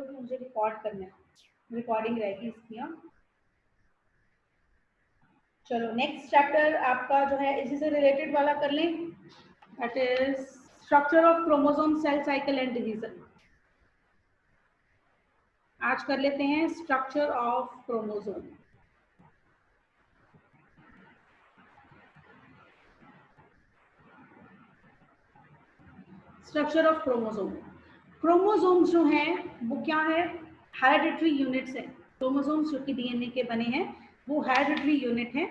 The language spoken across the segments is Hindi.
मुझे रिकॉर्ड करना है, रिकॉर्डिंग रहेगी इसकी। चलो नेक्स्ट चैप्टर आपका जो है इसी से रिलेटेड वाला कर लें, that is structure of chromosome, cell cycle and division. आज कर लेते हैं structure of chromosome. Structure of chromosome, chromosomes जो हैं वो क्या है, हेरिडिटरी यूनिट्स हैं। क्रोमोसोम्स जो कि डीएनए के बने हैं वो हेरिडिटरी यूनिट है।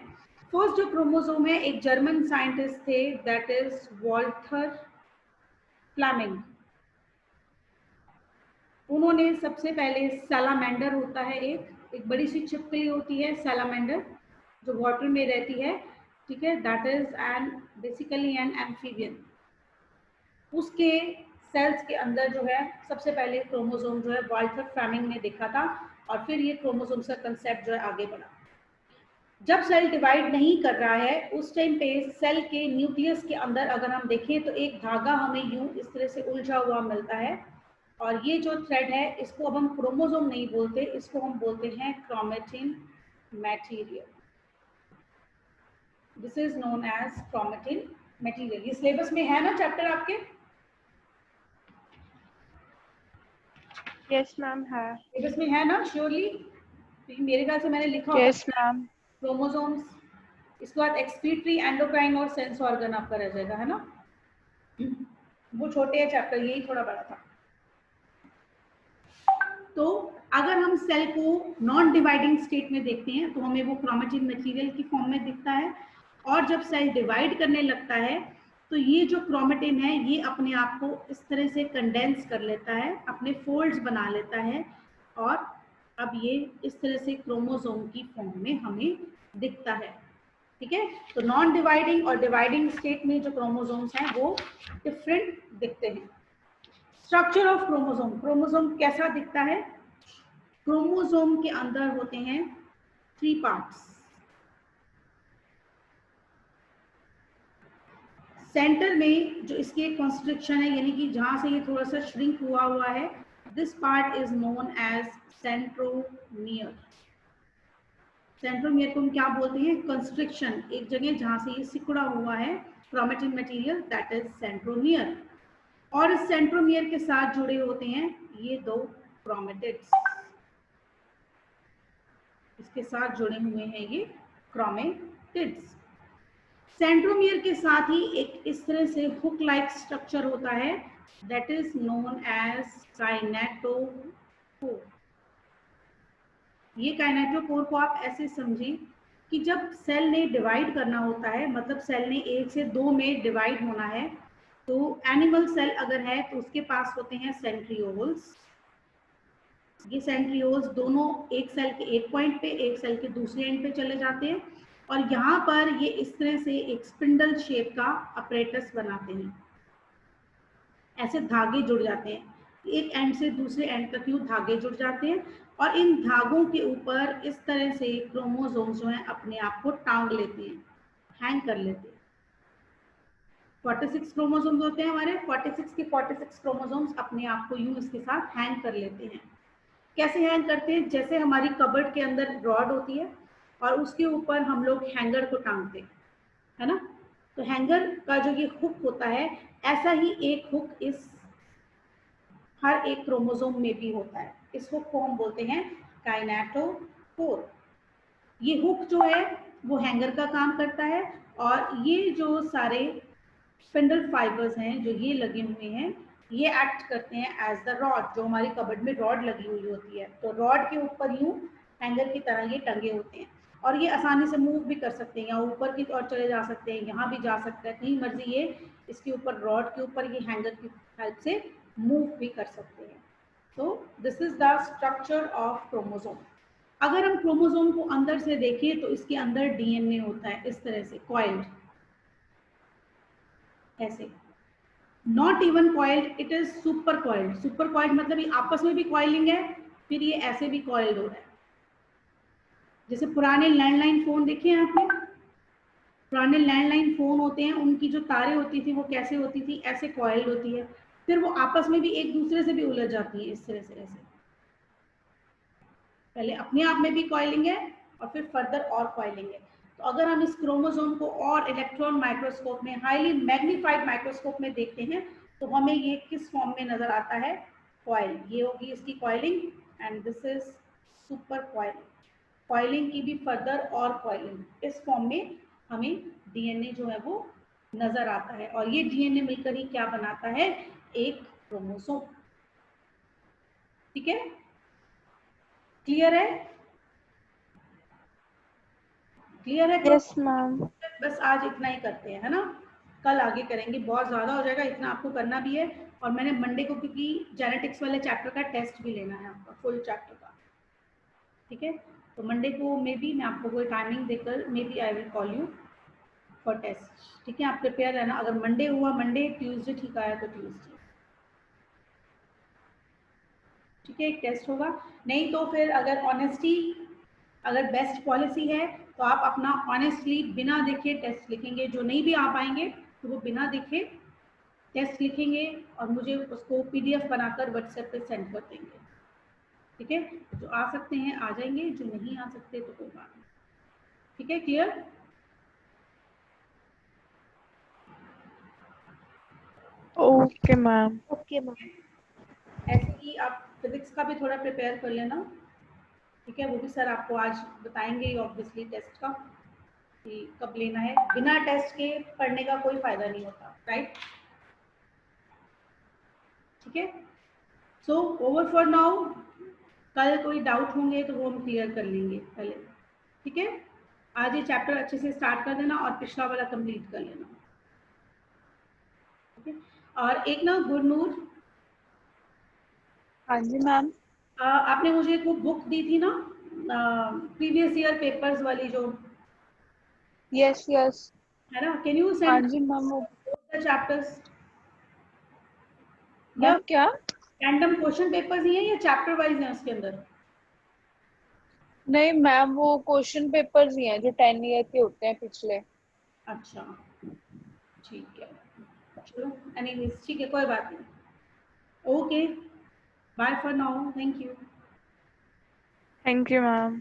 फर्स्ट जो क्रोमोसोम है, एक जर्मन साइंटिस्ट थे, दैट इज वॉल्टर फ्लेमिंग। उन्होंने सबसे पहले सैलामेंडर होता है, एक बड़ी सी छिपकली होती है सैलामेंडर जो वाटर में रहती है, ठीक है, that is an basically an amphibian. उसके सेल्स के अंदर जो है सबसे पहले क्रोमोसोम जो है वॉल्टर फ्लेमिंग ने देखा था, और फिर ये क्रोमोसोम्स का कंसेप्ट जो है आगे बढ़ा। जब सेल डिवाइड नहीं कर रहा है उस टाइम पे सेल के न्यूक्लियस के अंदर अगर हम देखें तो एक धागा हमें यूं इस तरह से उलझा हुआ मिलता है, और ये जो थ्रेड है इसको अब हम क्रोमोसोम नहीं बोलते, इसको हम बोलते हैं chromatin material. This is known as chromatin material. ये सिलेबस में है ना चैप्टर आपके? यस मैम है। सिलेबस में है ना श्योरली? मेरे ख्याल से मैंने लिखा यस मैम। क्रोमोसोम्स, इसके बाद एक्सक्रीटरी, एंडोक्राइन और सेंस ऑर्गन आपका रह जाएगा, है ना? वो छोटे हैं चैप्टर, यही थोड़ा बड़ा था। तो अगर हम सेल को नॉन डिवाइडिंग स्टेट में देखते हैं तो हमें वो क्रोमेटिन मटेरियल की फॉर्म में दिखता है, और जब सेल डिवाइड करने लगता है तो ये जो क्रोमेटिन है ये अपने आप को इस तरह से कंडेंस कर लेता है, अपने फोल्ड्स बना लेता है, और अब ये इस तरह से क्रोमोसोम की फॉर्म में हमें दिखता है, ठीक है। तो नॉन डिवाइडिंग और डिवाइडिंग स्टेट में जो क्रोमोसोम्स हैं वो डिफरेंट दिखते हैं। स्ट्रक्चर ऑफ क्रोमोसोम, क्रोमोसोम कैसा दिखता है? क्रोमोसोम के अंदर होते हैं 3 पार्ट्स। सेंटर में जो इसके कंस्ट्रक्शन है, यानी कि जहां से ये थोड़ा सा श्रिंक हुआ है, this part is known as centromere. Centromere को हम क्या बोलते हैं? कंस्ट्रक्शन, एक जगह जहां से ये सिकुड़ा हुआ है chromatin material, that is centromere. और इस सेंट्रोमियर के साथ जुड़े होते हैं ये 2 क्रोमेटिड्स, इसके साथ जुड़े हुए हैं ये क्रोमेटिड्स। सेंट्रोमियर के साथ ही एक इस तरह से हुक लाइक स्ट्रक्चर होता है, that is known as kinetochore. ये काइनेटोकोर को आप ऐसे समझिए कि जब सेल ने डिवाइड करना होता है, मतलब सेल ने 1 से 2 में डिवाइड होना है, तो एनिमल सेल अगर है तो उसके पास होते हैं सेंट्रियोल्स। ये सेंट्रियोल्स दोनों एक सेल के एक पॉइंट पे एक सेल के दूसरे एंड पे चले जाते हैं, और यहाँ पर ये इस तरह से एक स्पिंडल शेप का अपरेटस बनाते हैं, ऐसे धागे जुड़ जाते हैं, एक एंड से दूसरे एंड तक यूं धागे जुड़ जाते हैं, और इन धागों के ऊपर इस तरह से क्रोमोसोम्स जो हैं अपने आप को टांग लेते हैं, हैंग कर लेते हैं। 46 क्रोमोसोम्स होते हैं हमारे, 46 के 46 क्रोमोसोम्स अपने आप को यूं इसके साथ हैंग कर लेते हैं। कैसे हैंग करते हैं? जैसे हमारी कबर्ड के अंदर रॉड होती है और उसके ऊपर हम लोग हैंगर को टांगते हैं, है ना? तो हैंगर का जो ये हुक होता है, ऐसा ही एक हुक इस हर एक क्रोमोसोम में भी होता है। इस हुक को हम बोलते हैं काइनेटोकोर। ये हुक जो है वो हैंगर का काम करता है, और ये जो सारे स्पिंडल फाइबर्स हैं जो ये लगे हुए हैं, ये एक्ट करते हैं एज द रॉड। जो हमारी कबर्ड में रॉड लगी हुई होती है, तो रॉड के ऊपर यूं हैंगर की तरह ये टंगे होते हैं, और ये आसानी से मूव भी कर सकते हैं, या ऊपर की ओर चले जा सकते हैं, यहाँ भी जा सकते हैं, कहीं मर्जी ये इसके ऊपर रॉड के ऊपर ये हैंगर की हेल्प से मूव भी कर सकते हैं। तो this is the structure of chromosome. अगर हम क्रोमोसोम को अंदर से देखें तो इसके अंदर डीएनए होता है इस तरह से कॉइल्ड, ऐसे, not even coiled, it is super coiled. Super coiled मतलब ये आपस में भी कॉइलिंग है, फिर ये ऐसे भी कॉइल्ड हो रहा है। जैसे पुराने लैंडलाइन फोन देखे हैं आपने? पुराने लैंडलाइन फोन होते हैं, उनकी जो तारें होती थी वो कैसे होती थी? ऐसे कॉइल्ड होती है, फिर वो आपस में भी एक दूसरे से भी उलझ जाती है इस तरह से, ऐसे। पहले अपने आप में भी कॉइलिंग है और फिर फर्दर और कॉइलिंग है। तो अगर हम इस क्रोमोसोम को और इलेक्ट्रॉन माइक्रोस्कोप में, हाईली मैग्नीफाइड माइक्रोस्कोप में देखते हैं तो हमें ये किस फॉर्म में नजर आता है? कॉइल। ये होगी इसकी coiling and this is super coil. Coiling की भी फर्दर और कॉइलिंग, इस फॉर्म में हमें डीएनए जो है वो नजर आता है और ये डीएनए मिलकर ही क्या बनाता है? एक क्रोमोसोम। ठीक है, क्लियर है? क्लियर है? Yes ma'am. बस आज इतना ही करते हैं, है ना? कल आगे करेंगे, बहुत ज्यादा हो जाएगा, इतना आपको करना भी है। और मैंने मंडे को, क्योंकि जेनेटिक्स वाले चैप्टर का टेस्ट भी लेना है आपका, फुल चैप्टर का। ठीक है, तो मंडे को मे बी मैं आपको कोई टाइमिंग देकर maybe I will call you for test. ठीक है, आप प्रिपेयर रहना। अगर मंडे हुआ मंडे, ट्यूसडे ठीक आया तो ट्यूसडे। ठीक है, एक टेस्ट होगा। नहीं तो फिर अगर ऑनेस्टी, अगर बेस्ट पॉलिसी है तो आप अपना ऑनेस्टली बिना देखे टेस्ट लिखेंगे। जो नहीं भी आ पाएंगे तो वो बिना देखे टेस्ट लिखेंगे और मुझे उसको पीडीएफ बनाकर व्हाट्सएप पे सेंड कर देंगे। ठीक है, जो आ सकते हैं आ जाएंगे, जो नहीं आ सकते तो कोई बात नहीं। ठीक है, clear? Okay ma'am. Okay ma'am. ऐसे ही आप फिजिक्स का भी थोड़ा प्रिपेयर कर लेना। ठीक है, वो भी सर आपको आज बताएंगे ऑब्वियसली टेस्ट का कि कब लेना है। बिना टेस्ट के पढ़ने का कोई फायदा नहीं होता, राइट? ठीक है, सो ओवर फॉर नाउ। कल कोई डाउट होंगे तो वो हम क्लियर कर लेंगे पहले। ठीक है, आज ये चैप्टर अच्छे से स्टार्ट कर देना और पिछला वाला कंप्लीट कर लेना। ठीक है, और एक ना गुरनूर, हाँ जी मैम। आपने मुझे एक वो बुक दी थी ना, प्रीवियस ईयर पेपर्स वाली जो, यस यस। है ना? कैन यू हाँ सेंड जी मैम। वो द चैप्टर्स? या मैम क्या? रैंडम क्वेश्चन पेपर्स ही हैं या चैप्टर वाइज हैं उसके अंदर? नहीं मैम, वो क्वेश्चन पेपर्स ही हैं जो 10 ईयर के होते हैं पिछले। अच्छा, ठीक है, चलो एनीवेज, ठीक है, कोई बात नहीं। Okay, bye for now, thank you. Thank you ma'am.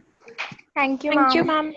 Thank you thank you ma'am. Ma'am.